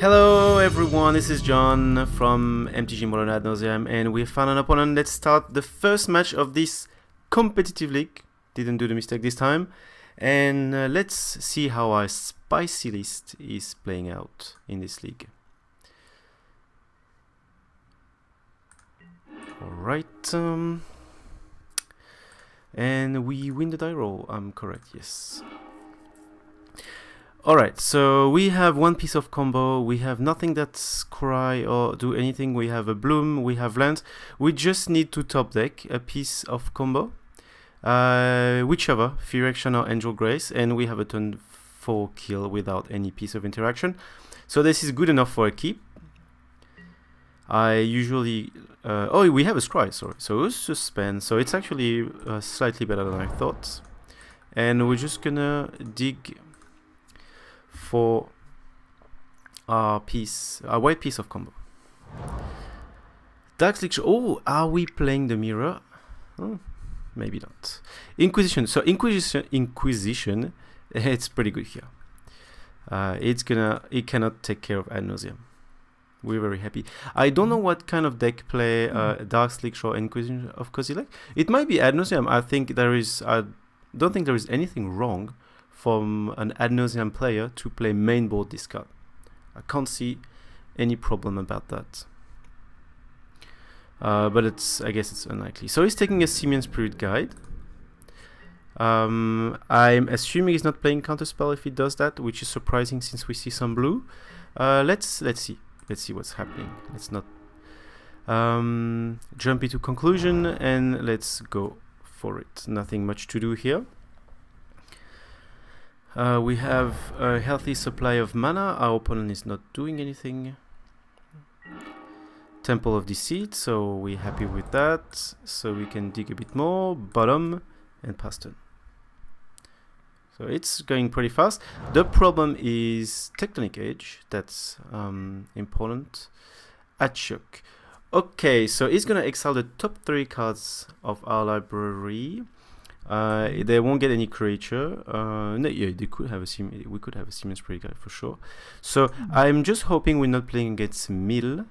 Hello everyone, this is John from MTG Modern Ad Nauseam, and we found an opponent. Let's start the first match of this competitive league. Didn't do the mistake this time. And let's see how our spicy list is playing out in this league. Alright, and we win the die roll, I'm correct, yes. Alright, so we have one piece of combo, we have nothing that's cry or do anything, we have a bloom, we have lands. We just need to top deck a piece of combo, whichever, Phyrexian or Angel Grace, and we have a turn 4 kill without any piece of interaction. So this is good enough for a keep. I usually... oh, we have a scry, sorry. So it was suspend, so it's actually slightly better than I thought. And we're just gonna dig for our white piece of combo. Dark Slick. Oh, are we playing the mirror? Oh, maybe not. Inquisition. So Inquisition, it's pretty good here. It cannot take care of Ad Nauseam. We're very happy. I don't know what kind of deck play Dark Slick or Inquisition of Kozilek. It might be Ad Nauseam. I think there is. I don't think there is anything wrong from an Ad Nauseam player to play main board this card. I can't see any problem about that. But I guess it's unlikely. So he's taking a Simian Spirit Guide. I'm assuming he's not playing Counterspell if he does that, which is surprising since we see some blue. Let's see. Let's see what's happening. Let's not jump into conclusion, and let's go for it. Nothing much to do here. We have a healthy supply of mana. Our opponent is not doing anything. Temple of Deceit, so we're happy with that. So we can dig a bit more. Bottom and pass turn. So it's going pretty fast. The problem is Tectonic Age. That's important. Achuk. Okay, so he's gonna exile the top 3 cards of our library. They won't get any creature. No, yeah, they could have we could have a Simian Spirit Guide for sure. So I'm just hoping we're not playing against Mill.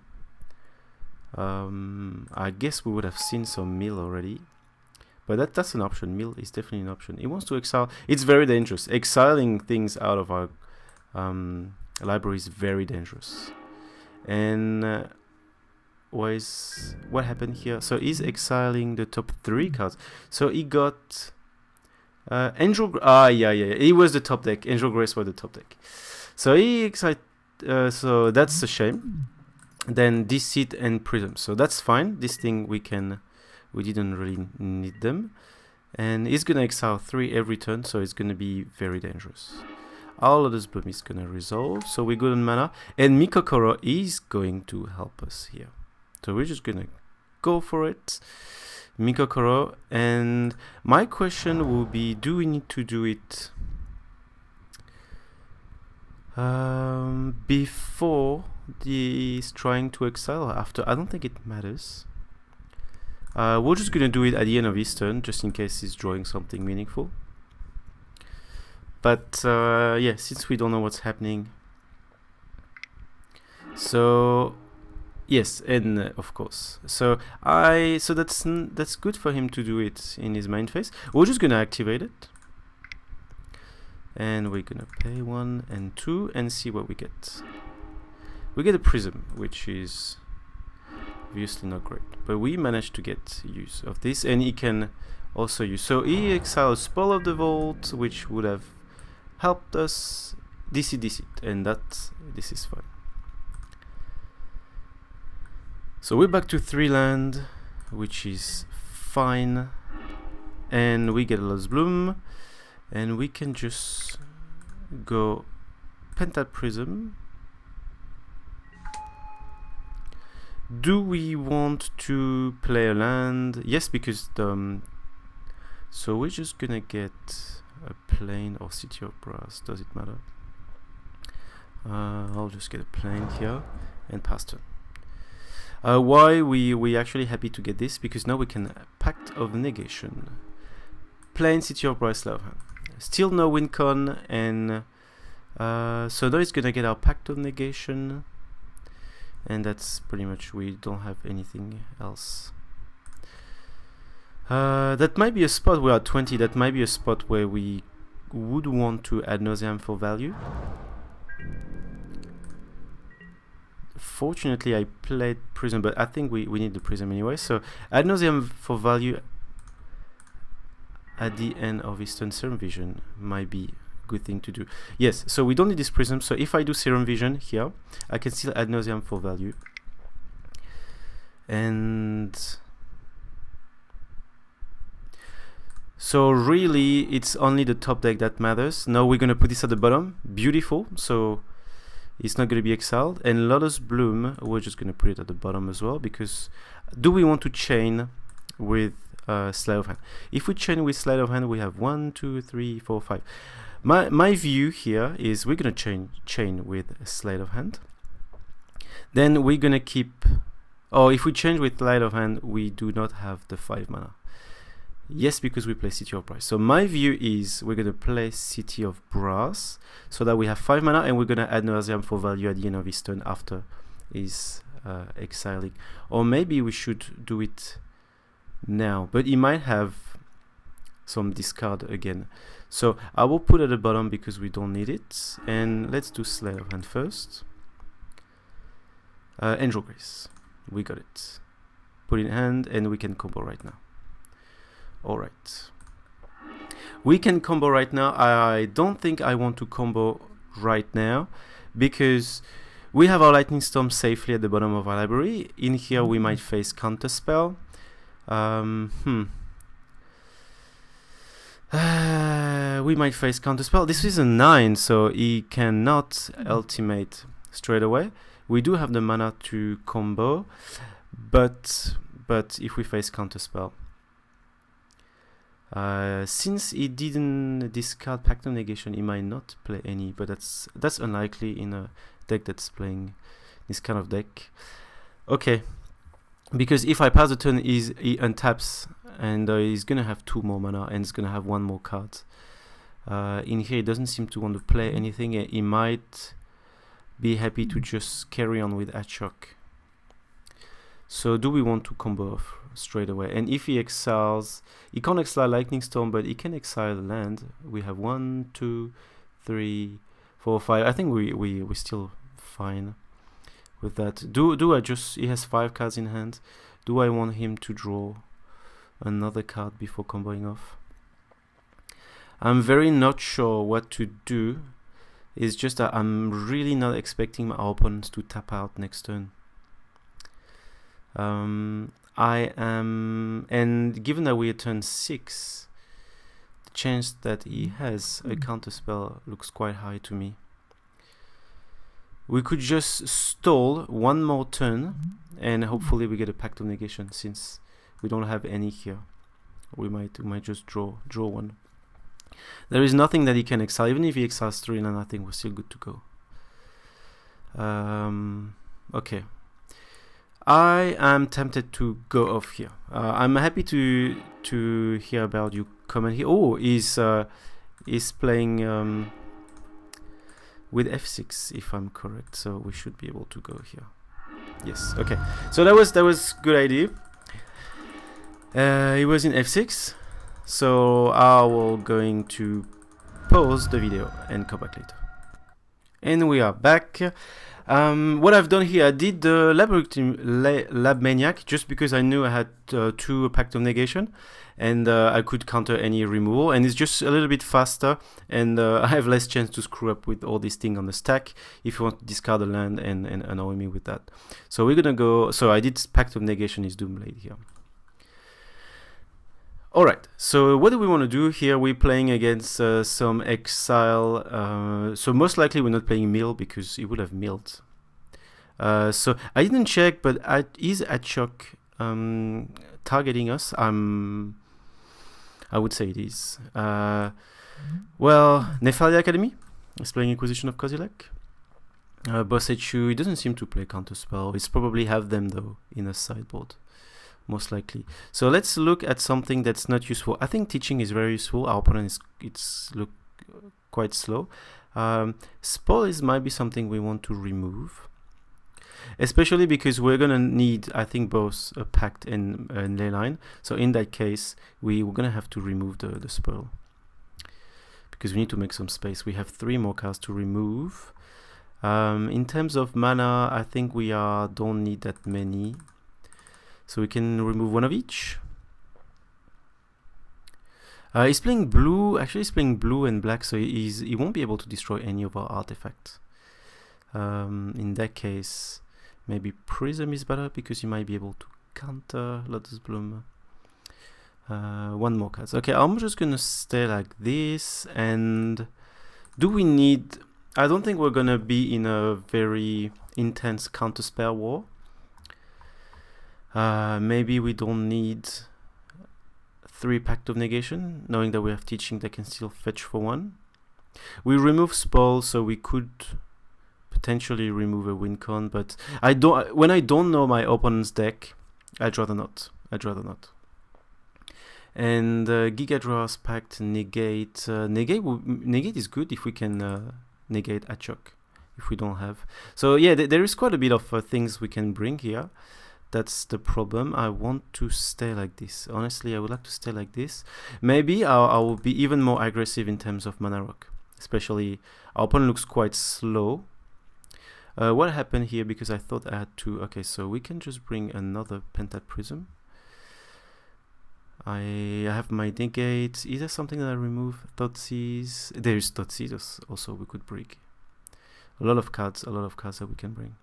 I guess we would have seen some Mill already. But that's an option. Mill is definitely an option. He wants to exile. It's very dangerous. Exiling things out of our library is very dangerous. And what happened here? So he's exiling the top 3 cards. So he got Angel. Yeah. He was the top deck. Angel Grace was the top deck. So he exiled. So that's a shame. Then Deceit and Prism. So that's fine. This thing we didn't really need them. And he's gonna exile 3 every turn, so it's gonna be very dangerous. Our Lotus Bloom is gonna resolve, so we're good on mana. And Mikokoro is going to help us here. So we're just gonna go for it. Mikokoro. And my question will be, do we need to do it before he's trying to exile or after? I don't think it matters. We're just gonna do it at the end of his turn, just in case he's drawing something meaningful. But yeah, since we don't know what's happening, so yes, and of course, so that's good for him to do it in his main phase. We're just gonna activate it, and we're gonna pay 1 and 2 and see what we get. We get a Prism, which is obviously not great, but we managed to get use of this, and he can also use. So he exiles Spell of the Vault, which would have helped us. Deceit, and this is fine. So we're back to 3 land, which is fine, and we get a Lotus Bloom, and we can just go Pentat Prism. Do we want to play a land? Yes, because so we're just gonna get a plane or City of Brass. Does it matter? I'll just get a plane here and pass turn. Why we actually happy to get this? Because now we can Pact of Negation, plane City of Brass, love hand. Still no win con, and So now it's gonna get our Pact of Negation, and that's pretty much, we don't have anything else. That might be a spot, we are 20, that might be a spot where we would want to Ad Nauseam for value. Fortunately I played Prism, but I think we need the Prism anyway, so Ad Nauseam for value at the end of Eastern Serum Vision might be a good thing to do. Yes, so we don't need this Prism, so if I do Serum Vision here, I can still Ad Nauseam for value. And so really it's only the top deck that matters. Now we're gonna put this at the bottom, beautiful, so it's not gonna be exiled. And Lotus Bloom, we're just gonna put it at the bottom as well, because do we want to chain with Sleight of Hand? If we chain with Sleight of Hand, we have 1, 2, 3, 4, 5. My view here is we're gonna chain with Sleight of Hand. Then we're gonna keep, if we change with Sleight of Hand, we do not have the 5 mana. Yes, because we play City of Brass. So my view is we're gonna play City of Brass so that we have 5 mana, and we're gonna Ad Nauseam for value at the end of his turn after he's exiling. Or maybe we should do it now, but he might have some discard again. So I will put at the bottom because we don't need it. And let's do Sleight of Hand first. Angel Grace, we got it. Put in hand, and we can combo right now. Alright, we can combo right now. I don't think I want to combo right now because we have our Lightning Storm safely at the bottom of our library. In here we might face Counterspell. We might face Counterspell. This is a 9, so he cannot ultimate straight away. We do have the mana to combo, but if we face Counterspell, since he didn't discard Pact of Negation, he might not play any, but that's unlikely in a deck that's playing this kind of deck. Okay, because if I pass the turn, he untaps, and he's gonna have 2 more mana, and he's gonna have 1 more card. In here, he doesn't seem to want to play anything. He might be happy to just carry on with Achok. So do we want to combo off straight away? And if he exiles, he can't exile Lightning Storm, but he can exile land. We have 1, 2, 3, 4, 5. I think we're still fine with that. Do I just, he has 5 cards in hand. Do I want him to draw another card before comboing off? I'm very not sure what to do. It's just that I'm really not expecting my opponents to tap out next turn. I am, and given that we are turn 6, the chance that he has a counterspell looks quite high to me. We could just stall 1 more turn, and hopefully we get a Pact of Negation. Since we don't have any here, we might just draw 1. There is nothing that he can exile. Even if he exiles 3, then I think we're still good to go. Okay. I am tempted to go off here. I'm happy to hear about your comment here. Oh, he's playing with f6, if I'm correct. So we should be able to go here. Yes. Okay. So that was good idea. He was in f6. So I will going to pause the video and come back later. And we are back. What I've done here, I did the Lab Maniac just because I knew I had 2 Pact of Negation, and I could counter any removal, and it's just a little bit faster, and I have less chance to screw up with all these things on the stack if you want to discard a land and annoy me with that. So we're gonna go, so I did Pact of Negation is Doomblade here. Alright, so what do we want to do here? We're playing against some exile, so most likely we're not playing mill because he would have milled. So I didn't check, but is Achok targeting us? I would say it is. Well, Nephalia Academy is playing Inquisition of Kozilek. Bosechu, he doesn't seem to play Counterspell. He's probably have them though in a sideboard. Most likely. So let's look at something that's not useful. I think teaching is very useful. Our opponent it's look quite slow. Spoil might be something we want to remove, especially because we're gonna need, I think, both a Pact and Leyline. So in that case, we're gonna have to remove the spoil, because we need to make some space. We have 3 more cards to remove. In terms of mana, I think we don't need that many, so we can remove 1 of each. He's playing blue. Actually, he's playing blue and black, so he won't be able to destroy any of our artifacts. In that case, maybe Prism is better, because he might be able to counter Lotus Bloom. 1 more card. Okay, I'm just gonna stay like this. And do we need... I don't think we're gonna be in a very intense counter-spell war. Maybe we don't need 3 Pact of Negation, knowing that we have Teaching that can still fetch for 1. We remove Spoil, so we could potentially remove a win con, but when I don't know my opponent's deck, I'd rather not. And Gigadraw's Pact, negate. Negate is good if we can negate Achok, if we don't have. So yeah, there is quite a bit of things we can bring here. That's the problem. I want to stay like this. Honestly, I would like to stay like this. Maybe I will be even more aggressive in terms of mana rock. Especially, our opponent looks quite slow. What happened here? Because I thought I had to... Okay, so we can just bring another Pentat Prism. I have my negate. Is there something that I remove? Thoughtseize. There is Thoughtseize also we could bring. A lot of cards that we can bring.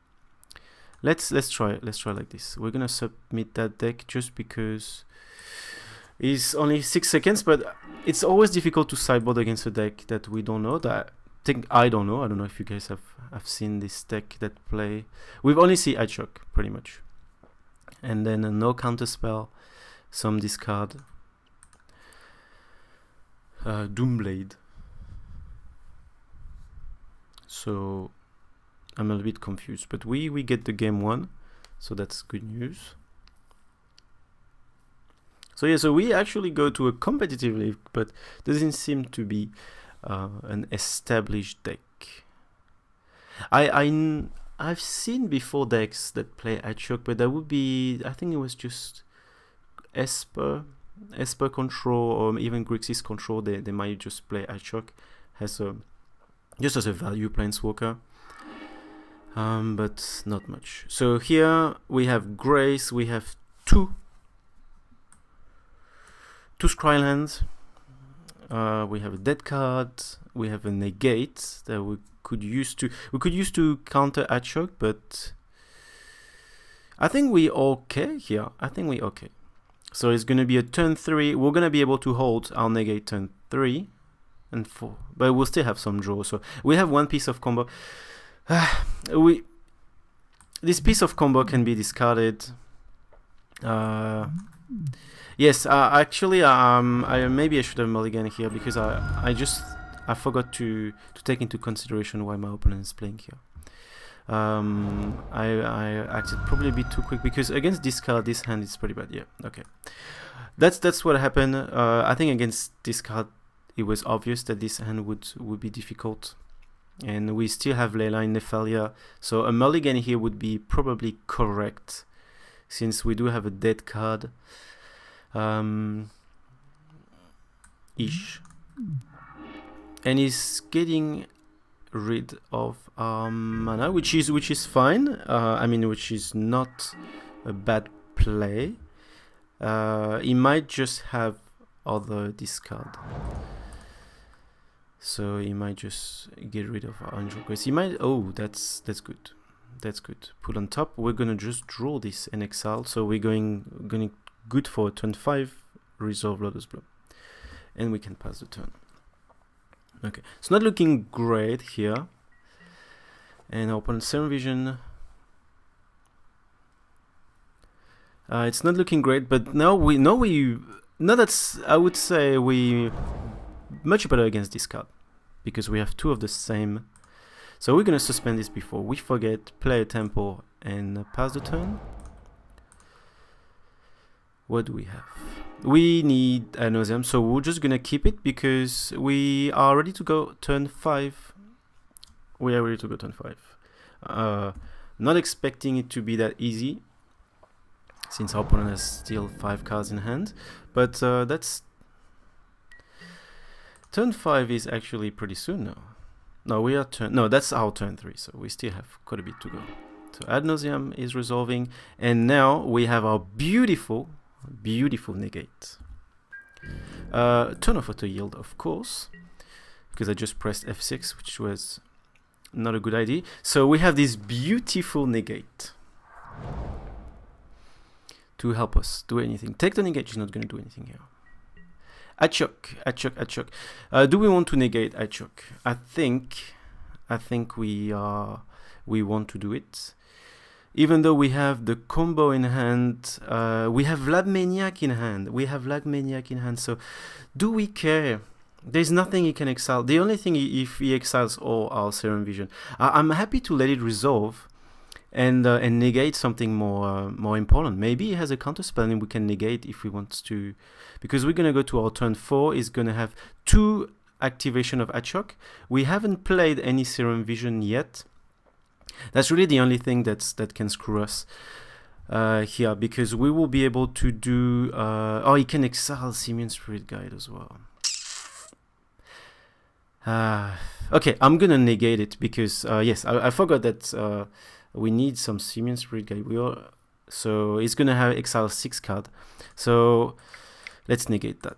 Let's try like this. We're gonna submit that deck just because it's only 6 seconds, but it's always difficult to sideboard against a deck that we don't know. I don't know. I don't know if you guys have seen this deck that play. We've only seen Achok pretty much, and then no counter spell, some discard. Doomblade. So I'm a little bit confused, but we get the game 1, so that's good news. So yeah, so we actually go to a competitive league, but doesn't seem to be an established deck. I've seen before decks that play Achok, but that would be, I think it was just Esper control, or even Grixis control. They might just play Achok just as a value planeswalker. But not much. So here we have Grace, we have two Scrylands, we have a dead card, we have a negate that we could use to counter Achok, but I think we okay here. So it's gonna be a turn 3. We're gonna be able to hold our negate turn 3 and 4, but we'll still have some draw. So we have 1 piece of combo. This piece of combo can be discarded. Yes, actually, maybe I should have mulligan here, because I forgot to take into consideration why my opponent is playing here. I acted probably a bit too quick, because against this card, this hand is pretty bad. Yeah, okay, that's what happened. I think against this card, it was obvious that this hand would be difficult. And we still have Leyline Nephalia, so a mulligan here would be probably correct, since we do have a dead card. Ish. And he's getting rid of mana, which is fine. I mean, which is not a bad play. He might just have other discard. So he might just get rid of our Angel Grace. He might... Oh, that's good. That's good. Put on top. We're gonna just draw this and exile. So we're going good for turn 5. Resolve Lotus Bloom, and we can pass the turn. Okay, it's not looking great here. And open Serum Vision. It's not looking great, but now that's, I would say we much better against this card, because we have 2 of the same. So we're gonna suspend this before we forget, play a tempo, and pass the turn. What do we have? We need Ad Nauseam, so we're just gonna keep it because we are ready to go turn 5 We are ready to go turn 5. Not expecting it to be that easy, since our opponent has still 5 cards in hand, but that's turn 5 is actually pretty soon now. No, we are that's our turn 3, so we still have quite a bit to go. So Ad Nauseam is resolving, and now we have our beautiful negate. Turn off auto yield, of course, because I just pressed F6, which was not a good idea. So we have this beautiful negate to help us do anything. Take the negate is not going to do anything here. Achok. Do we want to negate Achok? I think we want to do it. Even though we have the combo in hand, we have Lab Maniac in hand. So, do we care? There's nothing he can exile. The only thing, if he exiles all our Serum Vision, I'm happy to let it resolve and negate something more important. Maybe he has a counter spell and we can negate if we want to, because we're gonna go to our turn 4. Is gonna have 2 activation of Achok. We haven't played any Serum Vision yet. That's really the only thing that can screw us here, because we will be able to do. Oh, he can exile Simian Spirit Guide as well. Okay, I'm gonna negate it because yes, I forgot that we need some Simian Spirit Guide. So he's gonna have exile 6 card. So let's negate that.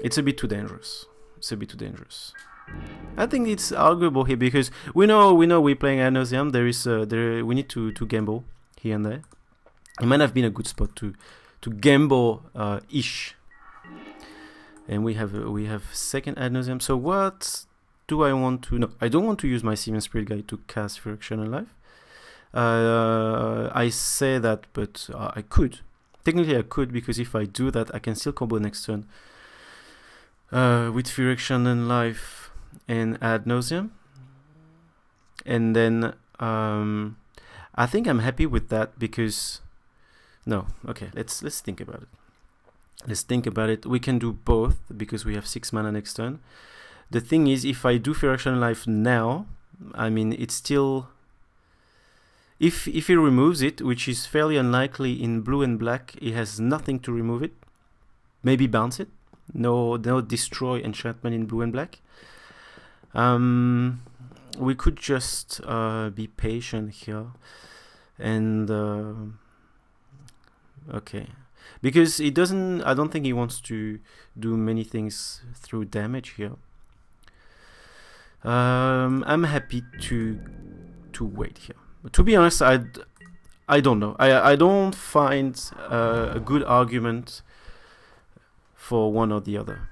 It's a bit too dangerous. I think it's arguable here because we know we're playing Ad Nauseam. We need to gamble here and there. It might have been a good spot to gamble ish. And we have second Ad Nauseam. So what do I want to? No, I don't want to use my Simian Spirit Guide to cast Fractional Life. I say that, but I could. Technically, I could, because if I do that, I can still combo next turn with Fractional Life and Ad Nauseam. And then I think I'm happy with that because let's think about it. We can do both because we have 6 mana next turn. The thing is, if I do Fractional Life now, I mean, it's still, if he removes it, which is fairly unlikely in blue and black, he has nothing to remove it. Maybe bounce it. No destroy enchantment in blue and black. We could just be patient here and okay, because he doesn't. I don't think he wants to do many things through damage here. I'm happy to wait here. But to be honest, I don't know. I don't find a good argument for one or the other.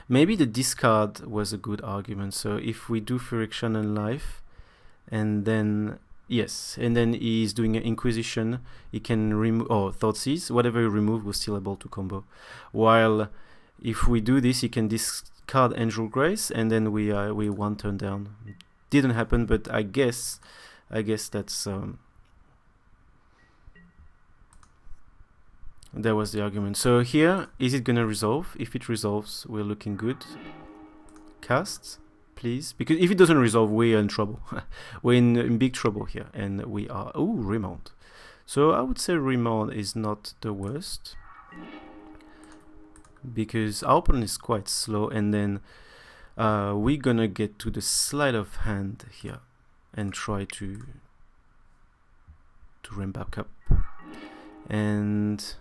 Maybe the discard was a good argument. So if we do Fractional Life, and then he's doing an Inquisition, he can remove, or Thoughtseize, whatever he removed was still able to combo. While if we do this, he can discard Angel Grace, and then we 1 turn down. Didn't happen, but I guess that's that was the argument. So here, is it gonna resolve? If it resolves, we're looking good. Cast, please, because if it doesn't resolve, we're in trouble. We're in big trouble here, and we are remount. So I would say remount is not the worst, because our opponent is quite slow, and then we're gonna get to the sleight of hand here and try to ramp back up. And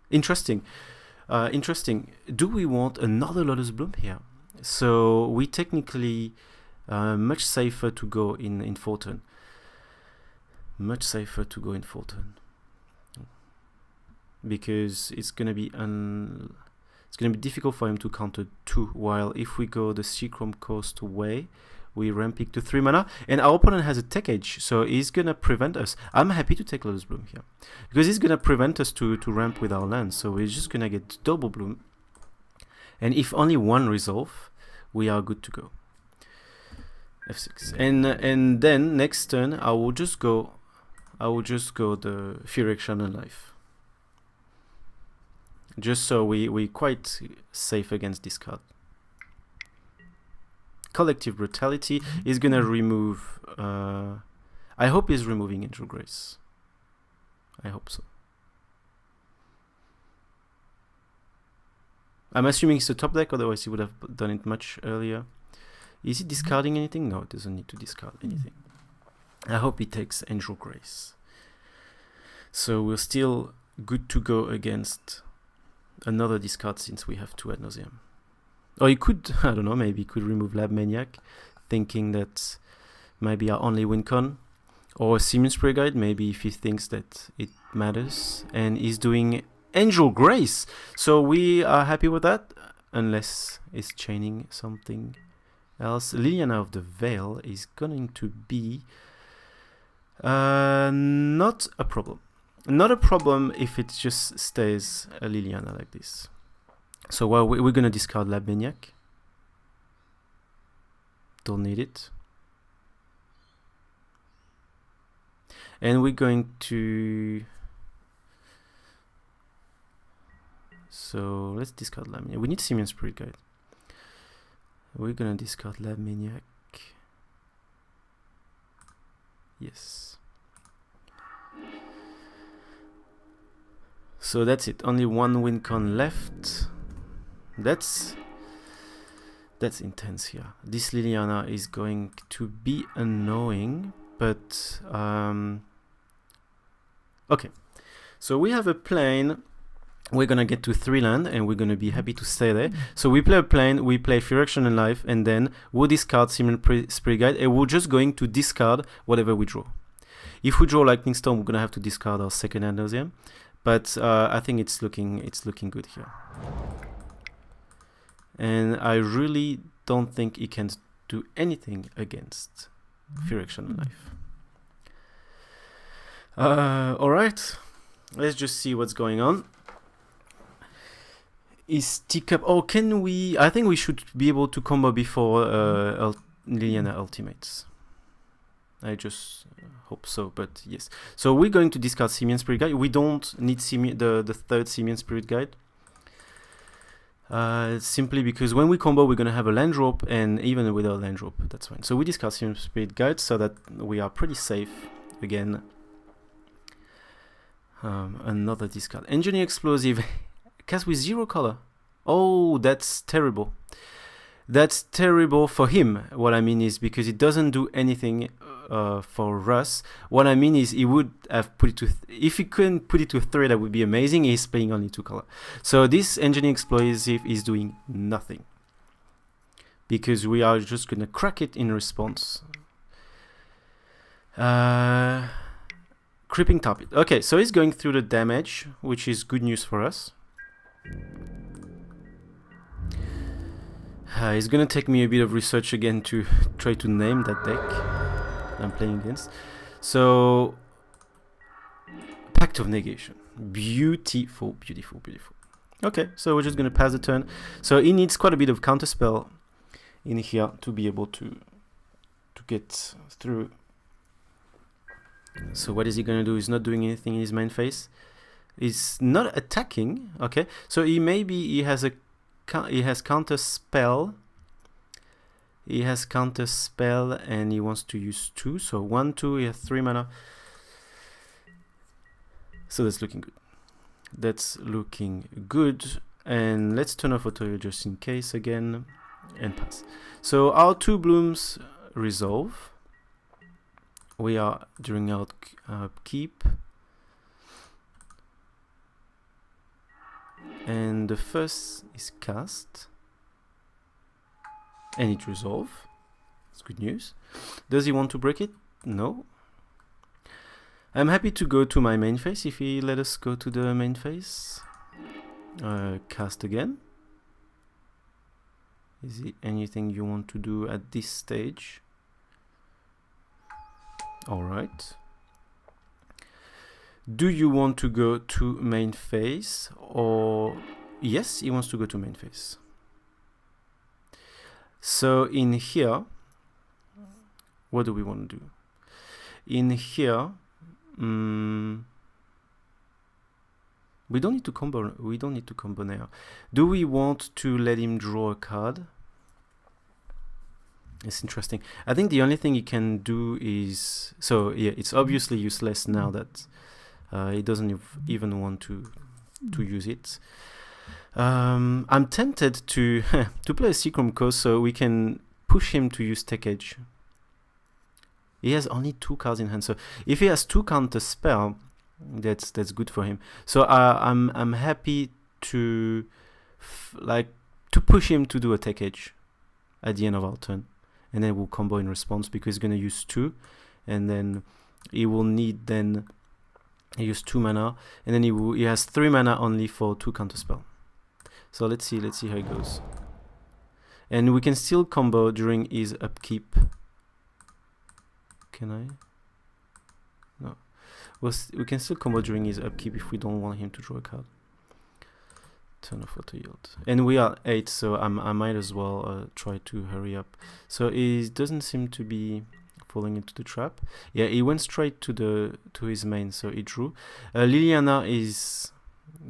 interesting. Do we want another Lotus Bloom here? So we technically much safer to go in full turn. Because it's gonna be difficult for him to counter 2. While if we go the Seachrome Coast way, we ramp it to 3 mana, and our opponent has a Tech Edge, so he's gonna prevent us. I'm happy to take Lotus Bloom here because he's gonna prevent us to ramp with our land, so we're just gonna get double bloom, and if only 1 resolve, we are good to go. F6, and then next turn I will just go the Fractional Life, just so we quite safe against this card. Collective Brutality. He's gonna remove. I hope he's removing Angel Grace. I hope so. I'm assuming it's a top deck, otherwise he would have done it much earlier. Is he discarding anything? No, it doesn't need to discard anything. I hope he takes Angel Grace. So we're still good to go against another discard since we have 2 Ad Nauseam. Or he could, I don't know, maybe he could remove Lab Maniac, thinking that maybe our only win con. Or Simian Spray Guide, maybe if he thinks that it matters. And he's doing Angel Grace. So we are happy with that, unless it's chaining something else. Liliana of the Veil is going to be not a problem. Not a problem if it just stays a Liliana like this. So we're going to discard Lab Maniac. Don't need it. And we're going to... So let's discard Lab Maniac. We need Simian Spirit Guide. We're going to discard Lab Maniac. Yes. So that's it. Only 1 win con left. That's intense here. This Liliana is going to be annoying, but okay. So we have a plane. We're gonna get to 3 land, and we're gonna be happy to stay there. So we play a plane, we play Furiaction and Life, and then we'll discard Simian Spirit Guide, and we're just going to discard whatever we draw. If we draw Lightning Storm, we're gonna have to discard our second Ad Nauseam. But I think it's looking good here. And I really don't think he can do anything against Furiaction and Life. Alright, let's just see what's going on. Is Teacup... Oh, can we... I think we should be able to combo before Liliana Ultimates. I just hope so, but yes. So we're going to discard Simian Spirit Guide. We don't need the third Simian Spirit Guide. Simply because when we combo, we're going to have a land drop, and even without land drop, that's fine. So we discard Simian Spirit Guide so that we are pretty safe again. Another discard. Engineer Explosive. Cast with 0 color. Oh, that's terrible. That's terrible for him. What I mean is because it doesn't do anything for us. What I mean is he would have put it to... if he couldn't put it to 3, that would be amazing. He's playing only 2 color. So this Engineering Explosive is doing nothing. Because we are just going to crack it in response. Creeping Tar Pit. Okay, so he's going through the damage, which is good news for us. It's gonna take me a bit of research again to try to name that deck I'm playing against. So, Pact of Negation. Beautiful, beautiful, beautiful. Okay, so we're just gonna pass the turn. So he needs quite a bit of counterspell in here to be able to get through. So what is he gonna do? He's not doing anything in his main phase. He's not attacking. Okay, so he has counter spell. He has counter spell, and he wants to use 2. So 1, 2. He has 3 mana. So that's looking good. That's looking good. And let's turn off auto just in case again, and pass. So our 2 blooms resolve. We are during our keep. And the first is cast. And it resolve. It's good news. Does he want to break it? No. I'm happy to go to my main phase if he let us go to the main phase. Cast again. Is it anything you want to do at this stage? Alright. Do you want to go to main phase? Or yes, he wants to go to main phase. So in here, what do we want to do? In here, we don't need to combo. We don't need to combo now. Do we want to let him draw a card? It's interesting. I think the only thing you can do is, so yeah, it's obviously useless now that he doesn't even want to use it. I'm tempted to to play a Seachrome Coast so we can push him to use Tech Edge. He has only 2 cards in hand, so if he has 2 counter spell, that's good for him. So I'm happy to to push him to do a Tech Edge at the end of our turn, and then we'll combo in response because he's gonna use 2, and then he will need then use 2 mana, and then he has 3 mana only for 2 counter spell. So let's see how it goes. And we can still combo during his upkeep. Can I? No. We can still combo during his upkeep if we don't want him to draw a card. Turn off auto yield. And we are 8, so I might as well try to hurry up. So he doesn't seem to be falling into the trap. Yeah, he went straight to his main, so he drew. Liliana is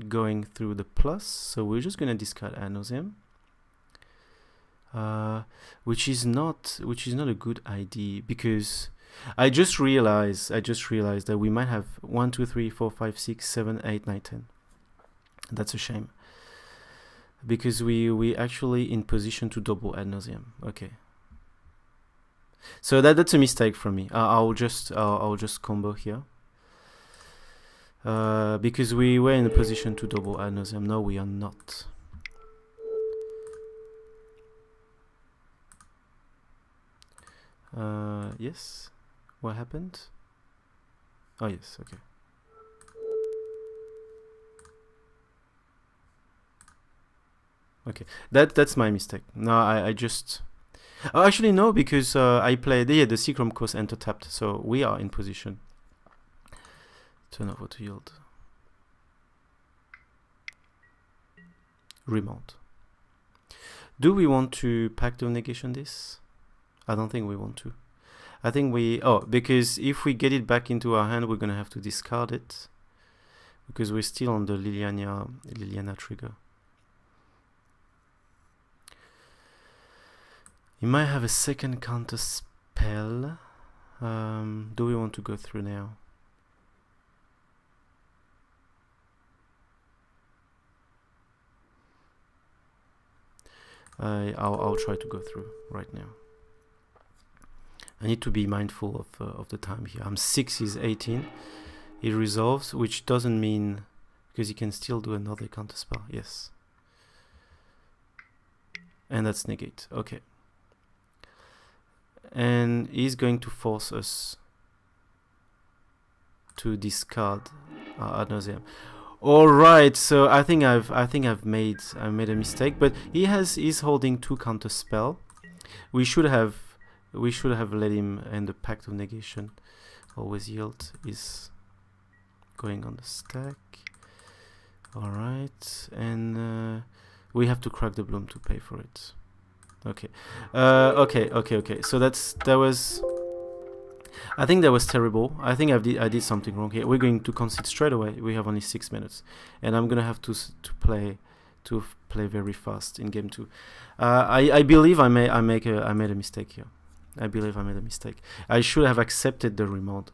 going through the plus, so we're just gonna discard Ad Nauseam, which is not a good idea, because I just realized that we might have 1, 2, 3, 4, 5, 6, 7, 8, 9, 10. That's a shame, because we actually in position to double Ad Nauseam. Okay, so that's a mistake from me. I'll just combo here. Because we were in a position to double Ad Nauseam. No, we are not. Yes. What happened? Oh yes. Okay. Okay. That's my mistake. No, I just. Oh, actually no, because I played the Seachrome Coast enter tapped, so we are in position. Turn off auto yield. Remount. Do we want to Pact of Negation this? I don't think we want to. I think because if we get it back into our hand, we're gonna have to discard it, because we're still on the Liliana trigger. He might have a second counter spell. Do we want to go through now? I'll try to go through right now. I need to be mindful of the time here. I'm 6, he's 18. He resolves, which doesn't mean, because he can still do another counter spell. Yes. And that's negate. Okay. And he's going to force us to discard Ad Nauseam. All right, so I think I've made a mistake, but he's holding 2 counter spell. We should have let him end the Pact of Negation. Always yield is going on the stack. All right, and we have to crack the bloom to pay for it. Okay, okay. So I think that was terrible. I think I did something wrong here. We're going to concede straight away. We have only 6 minutes, and I'm gonna have to play very fast in game 2. I believe I made a mistake here. I believe I made a mistake. I should have accepted the remount.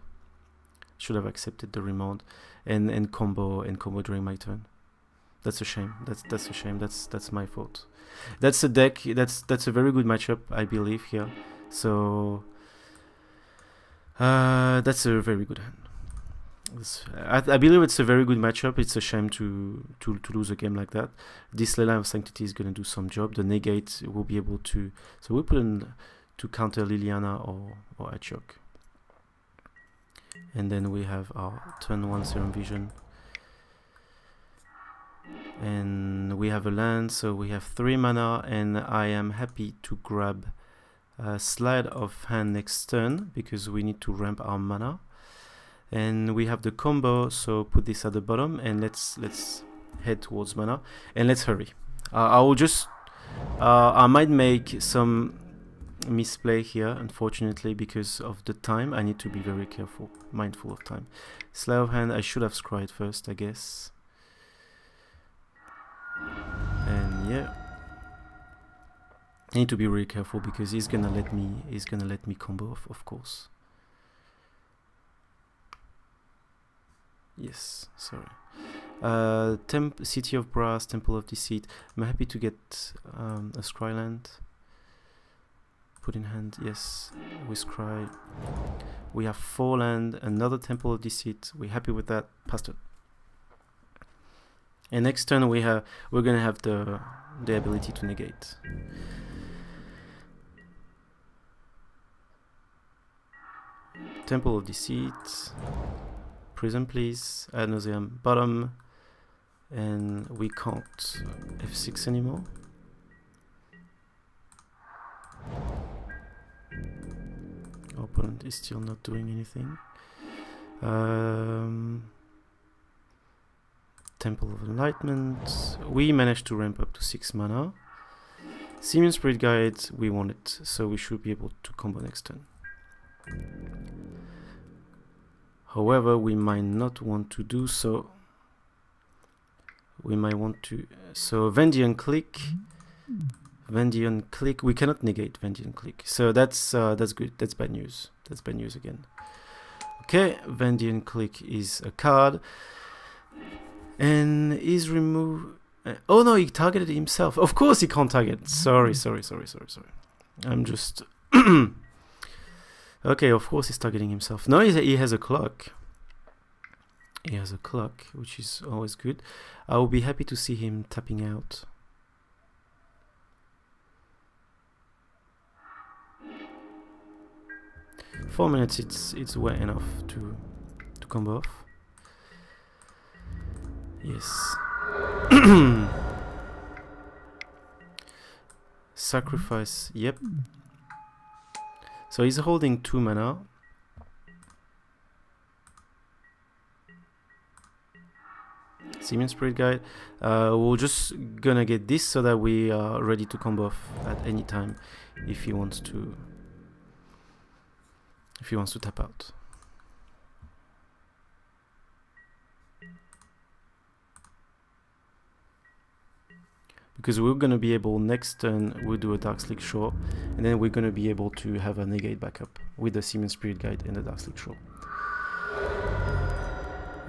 And combo during my turn. That's a shame. That's a shame. That's my fault. That's a deck. That's a very good matchup, I believe here. So that's a very good hand. I believe it's a very good matchup. It's a shame to lose a game like that. This Leyline of Sanctity is going to do some job. The negate will be able to. So we put in to counter Liliana or Achok. And then we have our turn 1 Serum Vision. And we have a land, so we have 3 mana, and I am happy to grab a Slide of Hand next turn because we need to ramp our mana. And we have the combo, so put this at the bottom, and let's head towards mana, and let's hurry. I might make some misplay here, unfortunately, because of the time. I need to be very careful, mindful of time. Slide of Hand, I should have scryed first, I guess. And yeah, I need to be really careful because he's gonna let me combo of course. Yes, sorry. City of Brass, Temple of Deceit. I'm happy to get a Scryland. Put in hand, yes. We scry. We have 4 land, another Temple of Deceit. We're happy with that. Passed it. And next turn we're gonna have the ability to negate. Temple of Deceit. Prison, please. Ad Nauseam, bottom. And we can't F6 anymore. Opponent is still not doing anything. Temple of Enlightenment. We managed to ramp up to 6 mana. Simian Spirit Guide, we want it, so we should be able to combo next turn. However, we might not want to do so. We might want to. So Vendian Click. Vendian Click. We cannot negate Vendian Click. So that's good. That's bad news. That's bad news again. Okay, Vendian Click is a card. And is removed. Oh no, he targeted himself. Of course he can't target. Sorry. I'm just. Okay, of course he's targeting himself. No, he has a clock. He has a clock, which is always good. I will be happy to see him tapping out. Four minutes, it's way enough to combo off. Yes. Sacrifice, yep. So he's holding 2 mana. Simian Spirit Guide. We're just gonna get this so that we are ready to combo off at any time if he wants to. If he wants to tap out. Because we're gonna be able next turn we'll do a Darkslick Shore, and then we're gonna be able to have a negate backup with the Simian Spirit Guide and the Darkslick Shore.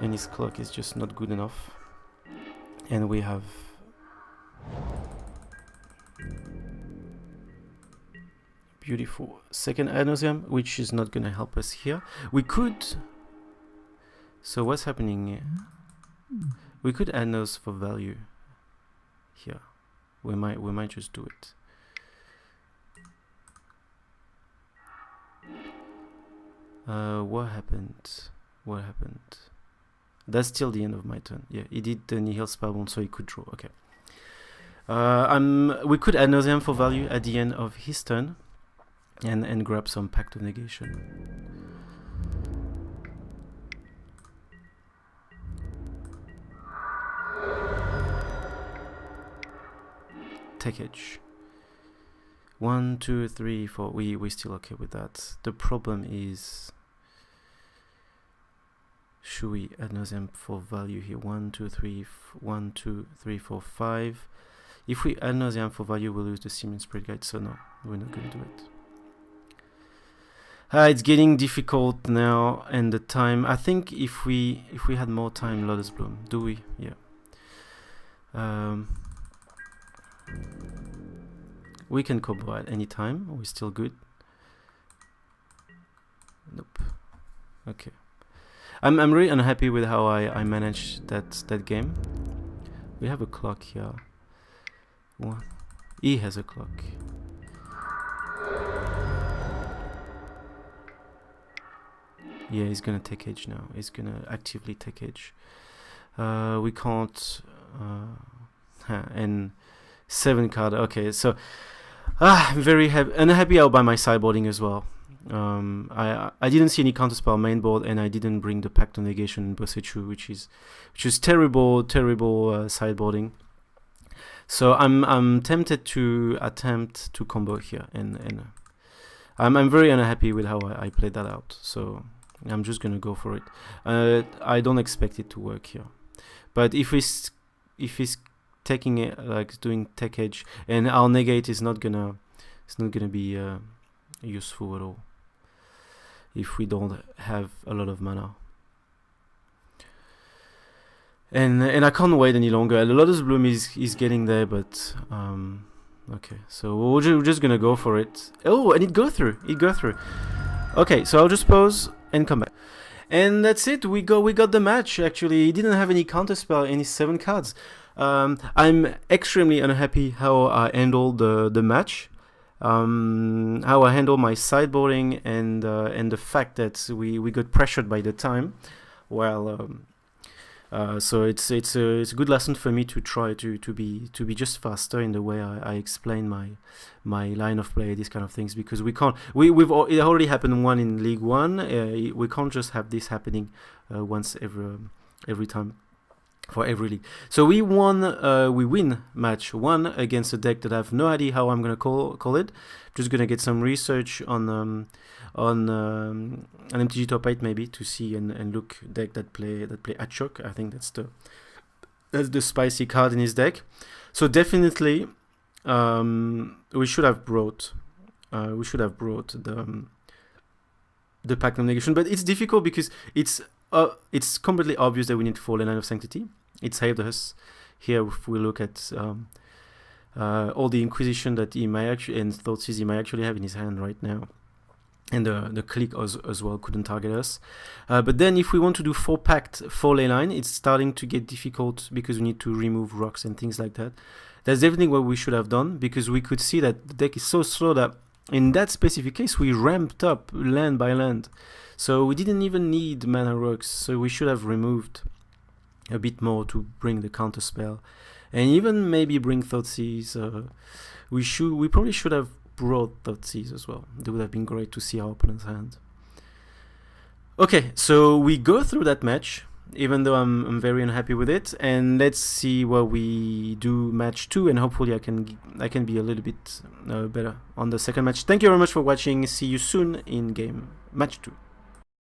And his clock is just not good enough. And we have beautiful second Ad Nauseam, which is not gonna help us here. We could. So what's happening here? We could Ad Naus for value here. We might just do it. What happened? What happened? That's still the end of my turn. Yeah, he did the Nihil Spellbound, so he could draw. Okay. We could Ad Nauseam for value at the end of his turn, and grab some Pact of Negation. Take edge. 1, 2, 3, 4. We're still okay with that. The problem is, should we Ad Nauseam for value here? 1, 2, 3, 1, 2, 3, 4, 5. If we Ad Nauseam for value, we'll lose the Simian Spirit Guide. So no, we're not going to do it. It's getting difficult now, and the time. I think if we had more time, Lotus Bloom. Do we? Yeah. We can combo at any time. We're still good. Nope. Okay. I'm really unhappy with how I managed that game. We have a clock here. What? He has a clock. Yeah, he's gonna take edge now. He's gonna actively take edge. We can't. And 7 card. Okay, so I'm very unhappy out by my sideboarding as well. I didn't see any counterspell main board, and I didn't bring the Pact of Negation and Bosechu, which is terrible sideboarding. So I'm tempted to attempt to combo here, and I'm very unhappy with how I played that out. So I'm just gonna go for it. I don't expect it to work here, but if he's taking it like doing tech edge, and our negate is not gonna it's not gonna be useful at all if we don't have a lot of mana. And I can't wait any longer. A Lotus Bloom is getting there, but okay, so we're just gonna go for it. Oh, and it go through. Okay, so I'll just pause and come back. And that's it. We got the match. Actually, he didn't have any counterspell in his 7 cards. I'm extremely unhappy how I handled the match. How I handled my sideboarding and the fact that we got pressured by the time. Well, so it's a good lesson for me to try to be just faster in the way I explain my line of play, these kind of things, because we can't. It already happened one in League 1. We can't just have this happening once every time for every league. So we win match 1 against a deck that I have no idea how I'm gonna call it. Just gonna get some research on an MTG top 8 maybe to see and look deck that play Achok. I think that's the spicy card in his deck. So definitely we should have brought the Pact of Negation, but it's difficult because it's completely obvious that we need 4 Line of Sanctity. It saved us here if we look at all the Inquisition that he may actually and Thoughtseize he may actually have in his hand right now. And the click as well couldn't target us. But then if we want to do 4 Pact, 4 Leyline, it's starting to get difficult because we need to remove rocks and things like that. That's definitely what we should have done, because we could see that the deck is so slow that in that specific case we ramped up land by land. So we didn't even need mana rocks, so we should have removed a bit more to bring the counter spell. And even maybe bring Thoughtseize. We probably should have brought Thoughtseize as well. It would have been great to see our opponent's hand. Okay, so we go through that match, even though I'm very unhappy with it, and let's see what we do match 2, and hopefully I can be a little bit better on the second match. Thank you very much for watching. See you soon in game match 2.